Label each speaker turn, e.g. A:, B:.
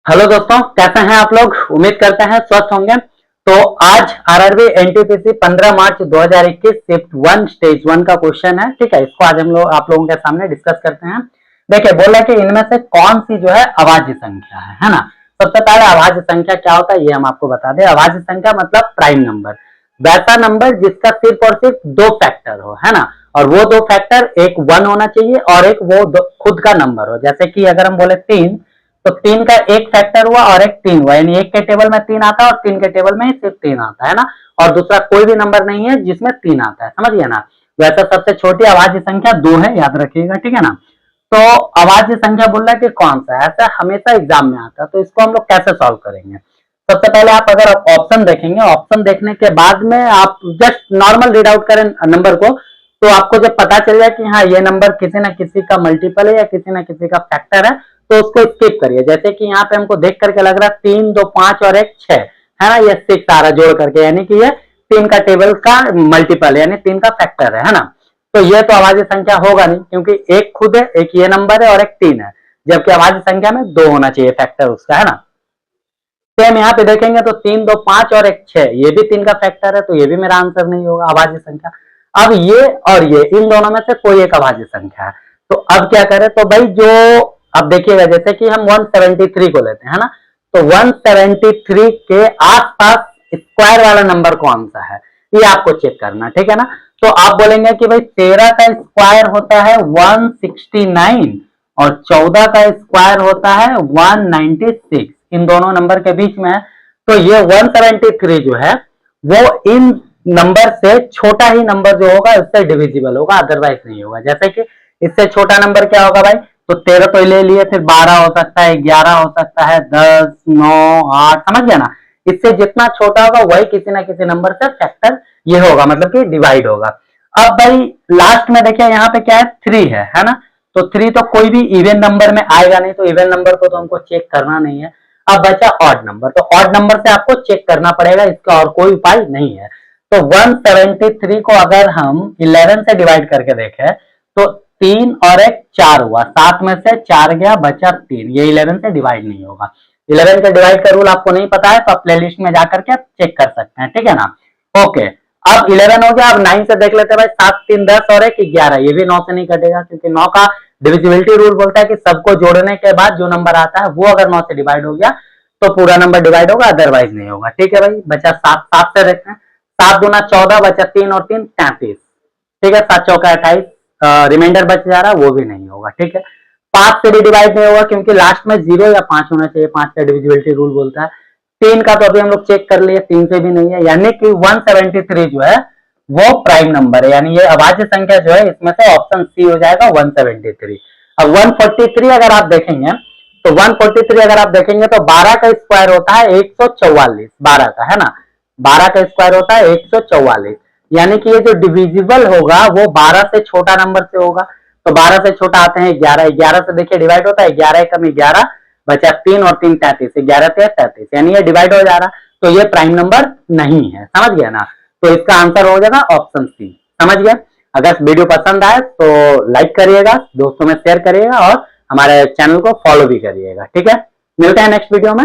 A: Hello दोस्तों, कैसे हैं आप लोग। उम्मीद करते हैं स्वस्थ होंगे। तो आज आरआरबी एनटीपीसी 15 मार्च 2021 शिफ्ट 1 स्टेज 1 का क्वेश्चन है। ठीक है, इसको आज हम लोग आप लोगों के सामने डिस्कस करते हैं। देखिए, बोला कि इनमें से कौन सी जो है अभाज्य संख्या है ना। सबसे पहले अभाज्य संख्या क्या होता है ये हम आपको बता दें। अभाज्य संख्या मतलब प्राइम नंबर, वैसा नंबर जिसका सिर्फ और सिर्फ दो फैक्टर हो, है ना। और वो दो फैक्टर एक 1 होना चाहिए और एक वो खुद का नंबर हो। जैसे कि अगर हम बोले 3, तो 3 का एक फैक्टर हुआ और एक 3 हुआ, यानी एक के टेबल में 3 आता है और 3 के टेबल में सिर्फ 3 आता है ना। और दूसरा कोई भी नंबर नहीं है जिसमें 3 आता है, समझिए ना। वैसे सबसे छोटी अभाज्य संख्या 2 है, याद रखिएगा, ठीक है ना। तो अभाज्य संख्या बोल रहा है कि कौन सा है, ऐसा हमेशा एग्जाम में आता है। तो इसको हम लोग कैसे सॉल्व करेंगे। सबसे पहले आप अगर ऑप्शन देखेंगे, ऑप्शन देखने के बाद में आप जस्ट नॉर्मल रीड आउट करें नंबर को, तो आपको जब पता चल जाए कि हाँ ये नंबर किसी ना किसी का मल्टीपल है या किसी ना किसी का फैक्टर है, तो उसको स्किप करिए। जैसे कि यहाँ पे हमको देख करके लग रहा है 3, 2, 5 और 1, 6 है ना। ये 6 आ रहा जोड़ करके, यानी कि ये 3 का टेबल का मल्टीपल यानी 3 का फैक्टर है ना। तो ये तो अभाज्य संख्या होगा नहीं, क्योंकि एक खुद है, एक ये नंबर है और एक 3 है। जबकि अभाज्य संख्या में 2 होना चाहिए फैक्टर उसका, है ना। सेम यहाँ पे देखेंगे तो 3, 2, 5 और 1, 6, ये भी 3 का फैक्टर है, तो ये भी मेरा आंसर नहीं होगा अभाज्य संख्या। अब ये और ये इन दोनों में से कोई एक अभाज्य संख्या है। तो अब क्या करें, तो भाई जो अब देखिएगा, जैसे कि हम 173 को लेते हैं ना, तो 173 के आसपास स्क्वायर वाला नंबर कौन सा है ये आपको चेक करना, ठीक है ना। तो आप बोलेंगे कि भाई 13 का स्क्वायर होता है 169 और 14 का स्क्वायर होता है 196, इन दोनों नंबर के बीच में है। तो ये 173 जो है वो इन नंबर से छोटा ही नंबर जो होगा उससे डिविजिबल होगा, अदरवाइज नहीं होगा। जैसे कि इससे छोटा नंबर क्या होगा भाई, तो 13 तो ले लिए, फिर 12 हो सकता है, 11 हो सकता है, 10, 9, 8, समझ गया ना। इससे जितना छोटा होगा वही किसी ना किसी नंबर से फैक्टर ये होगा, मतलब कि डिवाइड होगा। अब भाई लास्ट में देखिए यहाँ पे क्या है, 3 है ना। तो 3 तो कोई भी इवन नंबर में आएगा नहीं, तो इवन नंबर को तो हमको चेक करना नहीं है। अब बचा ऑड नंबर, तो ऑड नंबर से आपको चेक करना पड़ेगा, इसका और कोई उपाय नहीं है। तो 173 को अगर हम 11 से डिवाइड करके देखें तो 3 और 1 4 हुआ, 7 में से 4 गया, बचा 3, ये 11 से डिवाइड नहीं होगा। 11 से डिवाइड का रूल आपको नहीं पता है तो आप प्लेलिस्ट में जाकर के चेक कर सकते हैं, ठीक है ना। ओके, अब 11 हो गया। अब 9 से देख लेते हैं भाई, 7, 3, 10 और 1 11, ये भी 9 से नहीं कटेगा, क्योंकि 9 का डिविजिबिलिटी रूल बोलता है कि सबको जोड़ने के बाद जो नंबर आता है वो अगर 9 से डिवाइड हो गया तो पूरा नंबर डिवाइड होगा, अदरवाइज नहीं होगा, ठीक है भाई। बचा 7, 7 से देखते हैं, 7 दूना 14, बचा 3 और 3 33, ठीक है। 7 चौका 28, रिमाइंडर बच जा रहा है, वो भी नहीं होगा, ठीक है। 5 से भी डिवाइड नहीं होगा, क्योंकि लास्ट में 0 या 5 होना चाहिए, 5 का डिविजिबिलिटी रूल बोलता है। 3 का तो अभी हम लोग चेक कर लिए, 3 से भी नहीं है, यानी कि 173 जो है वो प्राइम नंबर है, यानी ये अभाज्य संख्या जो है इसमें से ऑप्शन सी हो जाएगा 173। अब 143 अगर आप देखेंगे, तो 143 अगर आप देखेंगे तो 12 का स्क्वायर होता है 144, 12 का, है ना। 12 का स्क्वायर होता है 144, यानी कि ये जो डिविजिबल होगा वो 12 से छोटा नंबर से होगा। तो 12 से छोटा आते हैं 11, 11 से देखिए डिवाइड होता है, 11 कम 11, बचा 3 और 3 33, 11 से 33, यानी ये डिवाइड हो जा रहा। तो ये प्राइम नंबर नहीं है, समझ गया ना। तो इसका आंसर हो जाएगा ऑप्शन सी, समझ गया। अगर वीडियो पसंद आए तो लाइक करिएगा, दोस्तों में शेयर करिएगा और हमारे चैनल को फॉलो भी करिएगा, ठीक है। मिलते हैं नेक्स्ट वीडियो में।